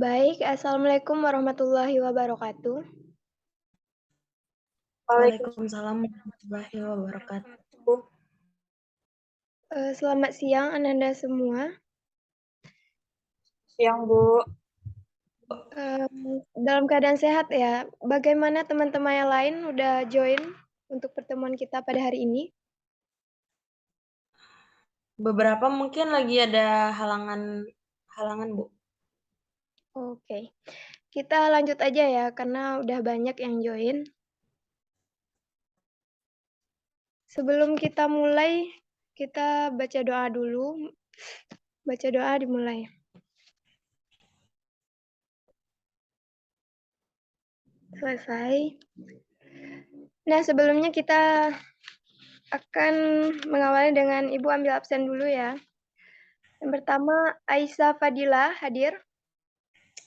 Baik, Assalamualaikum warahmatullahi wabarakatuh. Waalaikumsalam warahmatullahi wabarakatuh. Selamat siang Ananda semua. Siang, Bu. Dalam keadaan sehat ya. Bagaimana teman-teman yang lain udah join untuk pertemuan kita pada hari ini? Beberapa mungkin lagi ada halangan, Bu. Oke, kita lanjut aja ya karena udah banyak yang join. Sebelum kita mulai, kita baca doa dulu. Baca doa dimulai. Selesai. Nah, sebelumnya kita akan mengawali dengan Ibu ambil absen dulu ya. Yang pertama, Aisyah Fadila hadir.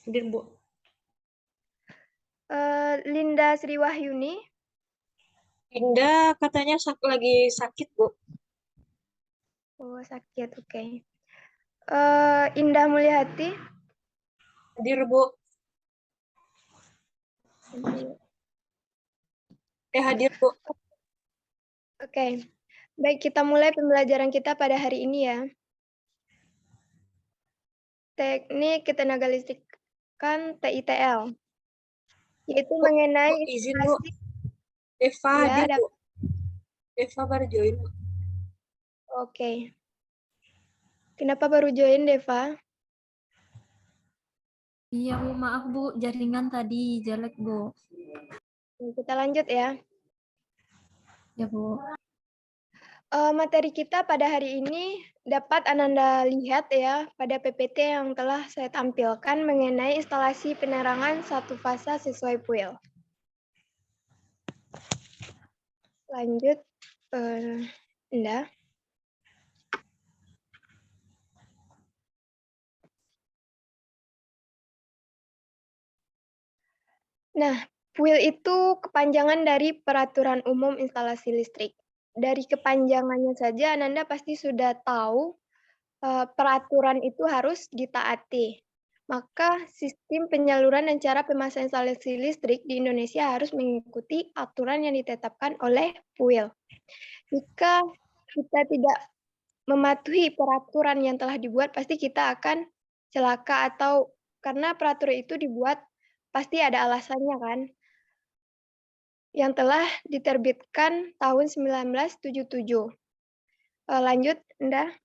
Hadir, Bu. Linda Sriwahyuni. Indah katanya lagi sakit, Bu. Oh, sakit, oke. Indah Mulyahati. Hadir, Bu. Hadir, Bu. Oke. Baik, kita mulai pembelajaran kita pada hari ini ya. Teknik ketenaga listrikan TITL. Yaitu mengenai izin, Bu. instalasi. Eva Ya, hadir, ada. Bu. Eva baru join, Bu. Oke. Kenapa baru join, Deva? Iya, Bu. Maaf, Bu. Jaringan tadi jelek, Bu. Kita lanjut ya. Ya, Bu. Materi kita pada hari ini dapat Ananda lihat ya pada PPT yang telah saya tampilkan mengenai instalasi penerangan satu fasa sesuai PUIL. Lanjut, Indah. Nah, PUIL itu kepanjangan dari Peraturan Umum Instalasi Listrik. Dari kepanjangannya saja Ananda pasti sudah tahu peraturan itu harus ditaati. Maka sistem penyaluran dan cara pemasangan instalasi listrik di Indonesia harus mengikuti aturan yang ditetapkan oleh PUIL. Jika kita tidak mematuhi peraturan yang telah dibuat, pasti kita akan celaka atau karena peraturan itu dibuat pasti ada alasannya kan. Yang telah diterbitkan tahun 1977. Lanjut, Indah.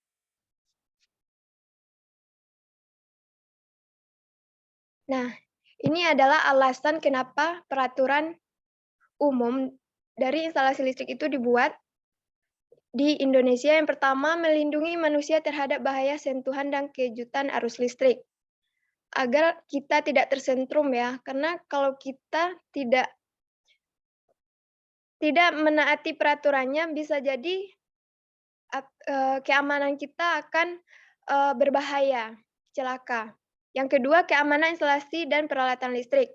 Nah, ini adalah alasan kenapa peraturan umum dari instalasi listrik itu dibuat di Indonesia. Yang pertama, melindungi manusia terhadap bahaya sentuhan dan kejutan arus listrik. Agar kita tidak tersentrum ya, karena kalau kita tidak menaati peraturannya, bisa jadi keamanan kita akan berbahaya, celaka. Yang kedua, keamanan instalasi dan peralatan listrik.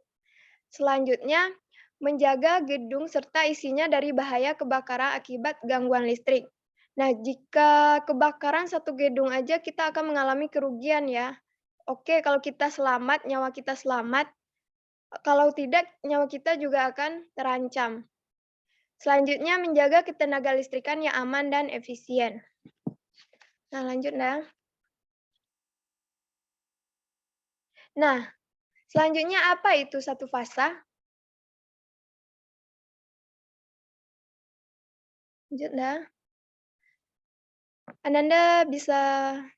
Selanjutnya, menjaga gedung serta isinya dari bahaya kebakaran akibat gangguan listrik. Nah, jika kebakaran satu gedung aja kita akan mengalami kerugian ya. Oke, kalau kita selamat, nyawa kita selamat. Kalau tidak, nyawa kita juga akan terancam. Selanjutnya, menjaga ketenaga listrikan yang aman dan efisien. Nah, lanjut, nah. Nah, selanjutnya apa itu satu fasa? Lanjut, nah. Ananda bisa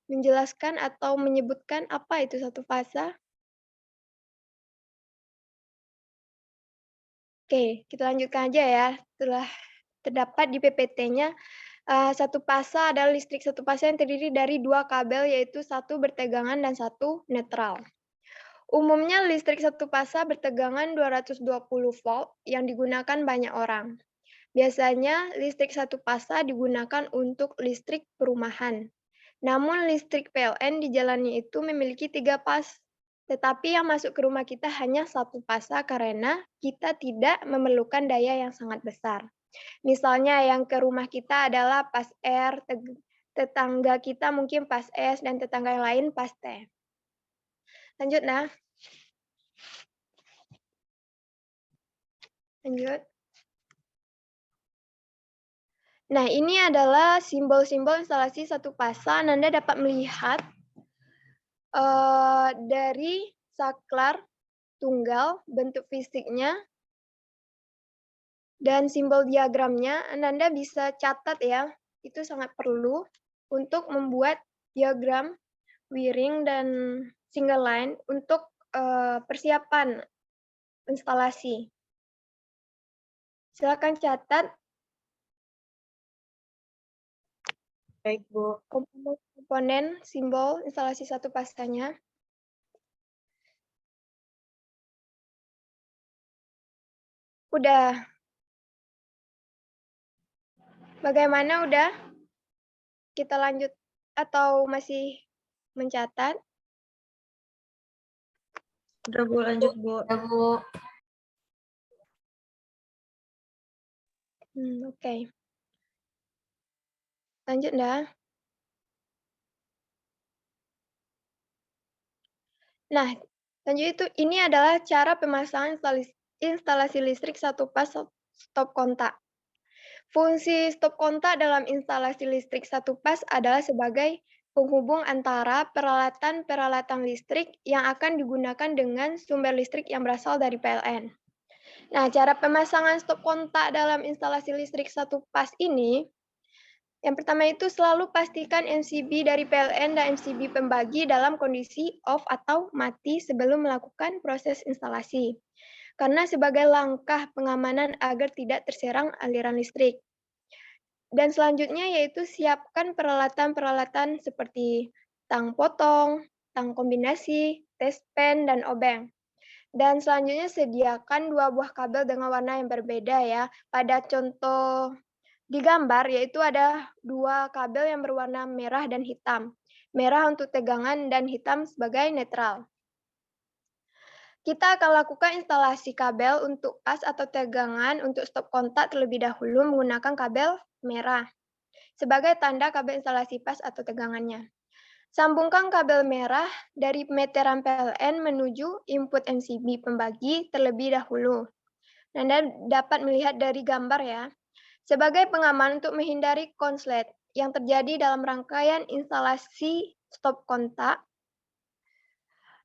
menjelaskan atau menyebutkan apa itu satu fasa? Oke, kita lanjutkan aja ya. Setelah terdapat di PPT-nya, satu fasa adalah listrik satu fasa yang terdiri dari dua kabel, yaitu satu bertegangan dan satu netral. Umumnya listrik satu fasa bertegangan 220 volt yang digunakan banyak orang. Biasanya listrik satu fasa digunakan untuk listrik perumahan. Namun listrik PLN di jalannya itu memiliki 3 fase. Tetapi yang masuk ke rumah kita hanya satu fasa karena kita tidak memerlukan daya yang sangat besar. Misalnya yang ke rumah kita adalah pas R, tetangga kita mungkin pas S dan tetangga yang lain pas T. Lanjut, nah. Lanjut. Nah, ini adalah simbol-simbol instalasi satu fasa. Anda dapat melihat dari saklar tunggal, bentuk fisiknya, dan simbol diagramnya. Anda bisa catat ya, itu sangat perlu untuk membuat diagram wiring dan single line untuk persiapan instalasi. Silakan catat Baik, Bu. komponen simbol instalasi satu fasanya. Udah. Bagaimana, udah? Kita lanjut atau masih mencatat? Udah Bu, lanjut Bu. Udah Bu. Oke. Lanjut, dah. Nah, lanjut itu, ini adalah cara pemasangan instalasi listrik satu pas stop kontak. Fungsi stop kontak dalam instalasi listrik satu pas adalah sebagai penghubung antara peralatan-peralatan listrik yang akan digunakan dengan sumber listrik yang berasal dari PLN. Nah, cara pemasangan stop kontak dalam instalasi listrik satu pas ini, yang pertama itu selalu pastikan MCB dari PLN dan MCB pembagi dalam kondisi off atau mati sebelum melakukan proses instalasi. Karena sebagai langkah pengamanan agar tidak terserang aliran listrik. Dan selanjutnya yaitu siapkan peralatan-peralatan seperti tang potong, tang kombinasi, test pen, dan obeng. Dan selanjutnya sediakan 2 buah kabel dengan warna yang berbeda ya. Pada contoh di gambar yaitu ada 2 kabel yang berwarna merah dan hitam. Merah untuk tegangan dan hitam sebagai netral. Kita akan lakukan instalasi kabel untuk pas atau tegangan untuk stop kontak terlebih dahulu menggunakan kabel merah sebagai tanda kabel instalasi pas atau tegangannya. Sambungkan kabel merah dari meteran PLN menuju input MCB pembagi terlebih dahulu. Anda dapat melihat dari gambar ya. Sebagai pengaman untuk menghindari konslet yang terjadi dalam rangkaian instalasi stop kontak,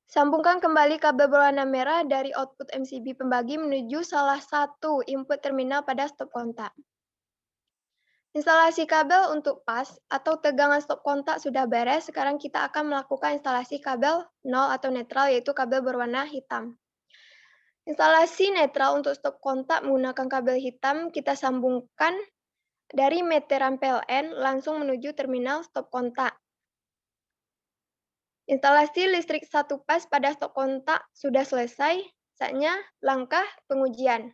sambungkan kembali kabel berwarna merah dari output MCB pembagi menuju salah satu input terminal pada stop kontak. Instalasi kabel untuk pas atau tegangan stop kontak sudah beres. Sekarang kita akan melakukan instalasi kabel nol atau netral, yaitu kabel berwarna hitam. Instalasi netral untuk stop kontak menggunakan kabel hitam kita sambungkan dari meteran PLN langsung menuju terminal stop kontak. Instalasi listrik satu pas pada stop kontak sudah selesai. Saatnya langkah pengujian.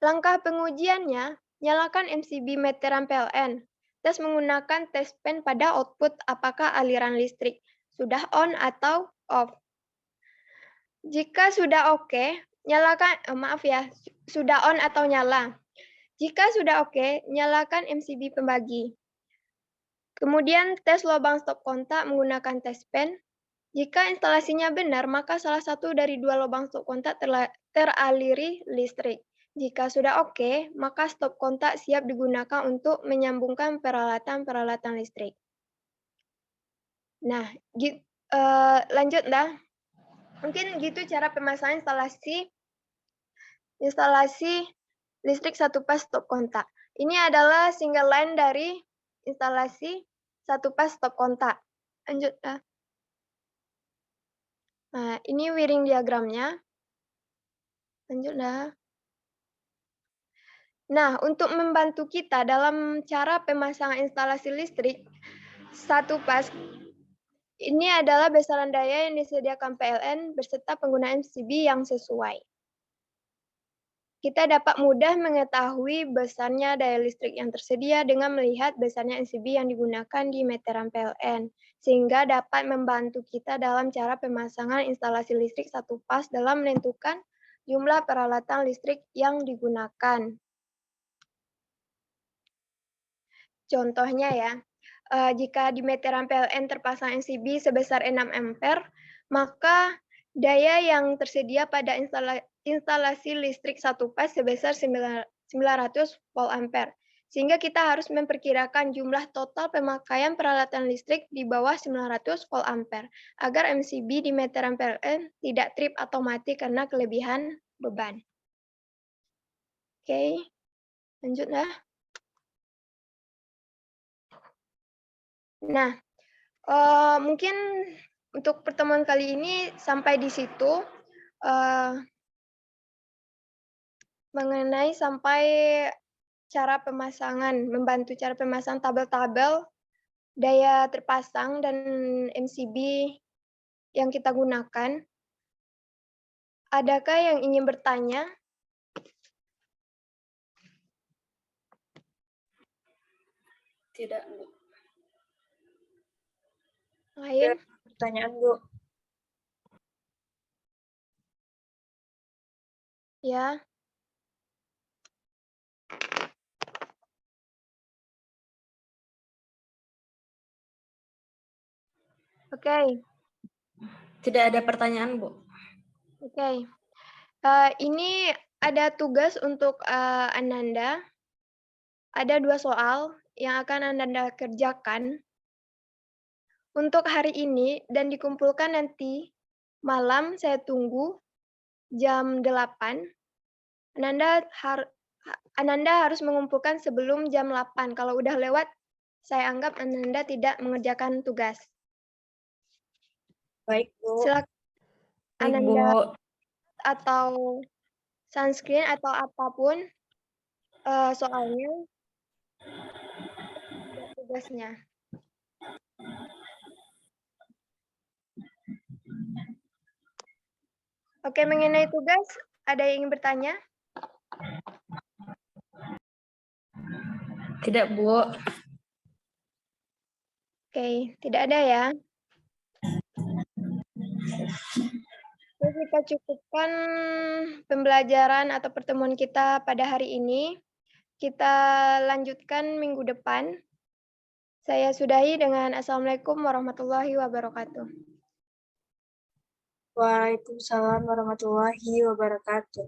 Langkah pengujiannya, nyalakan MCB meteran PLN. Tes menggunakan test pen pada output apakah aliran listrik sudah on atau off. Jika sudah oke, nyalakan, sudah on atau nyala. Jika sudah oke, nyalakan MCB pembagi. Kemudian tes lubang stop kontak menggunakan test pen. Jika instalasinya benar, maka salah satu dari 2 lubang stop kontak teraliri listrik. Jika sudah oke, maka stop kontak siap digunakan untuk menyambungkan peralatan-peralatan listrik. Nah, lanjut dah. Mungkin gitu cara pemasangan instalasi listrik satu pas stop kontak. Ini adalah single line dari instalasi satu pas stop kontak. Lanjut dah. Nah, ini wiring diagramnya. Lanjut dah. Nah, untuk membantu kita dalam cara pemasangan instalasi listrik satu pas, ini adalah besaran daya yang disediakan PLN beserta penggunaan MCB yang sesuai. Kita dapat mudah mengetahui besarnya daya listrik yang tersedia dengan melihat besarnya MCB yang digunakan di meteran PLN, sehingga dapat membantu kita dalam cara pemasangan instalasi listrik satu pas dalam menentukan jumlah peralatan listrik yang digunakan. Contohnya ya, jika di meteran PLN terpasang MCB sebesar 6 ampere, maka daya yang tersedia pada instalasi listrik 1 fase sebesar 900 volt ampere. Sehingga kita harus memperkirakan jumlah total pemakaian peralatan listrik di bawah 900 volt ampere agar MCB di meteran PLN tidak trip atau mati karena kelebihan beban. Oke, lanjut nah. Nah, mungkin untuk pertemuan kali ini sampai di situ, mengenai sampai cara pemasangan, membantu cara pemasangan tabel-tabel daya terpasang dan MCB yang kita gunakan. Adakah yang ingin bertanya? Tidak, Bu. Lain? Pertanyaan, Bu. Ya. Oke. Tidak ada pertanyaan, Bu. Oke. Ini ada tugas untuk Ananda. Ada 2 soal yang akan Ananda kerjakan untuk hari ini dan dikumpulkan nanti malam. Saya tunggu jam 8. Ananda harus mengumpulkan sebelum jam 8. Kalau udah lewat, saya anggap Ananda tidak mengerjakan tugas. Baik, Bu. Silakan Baik, Ananda Bu. atau sunscreen atau apapun soalnya, tugasnya. Oke, mengenai tugas, ada yang ingin bertanya? Tidak, Bu. Oke, tidak ada ya. Oke, kita cukupkan pembelajaran atau pertemuan kita pada hari ini. Kita lanjutkan minggu depan. Saya sudahi dengan Assalamualaikum warahmatullahi wabarakatuh. Waalaikumsalam warahmatullahi wabarakatuh.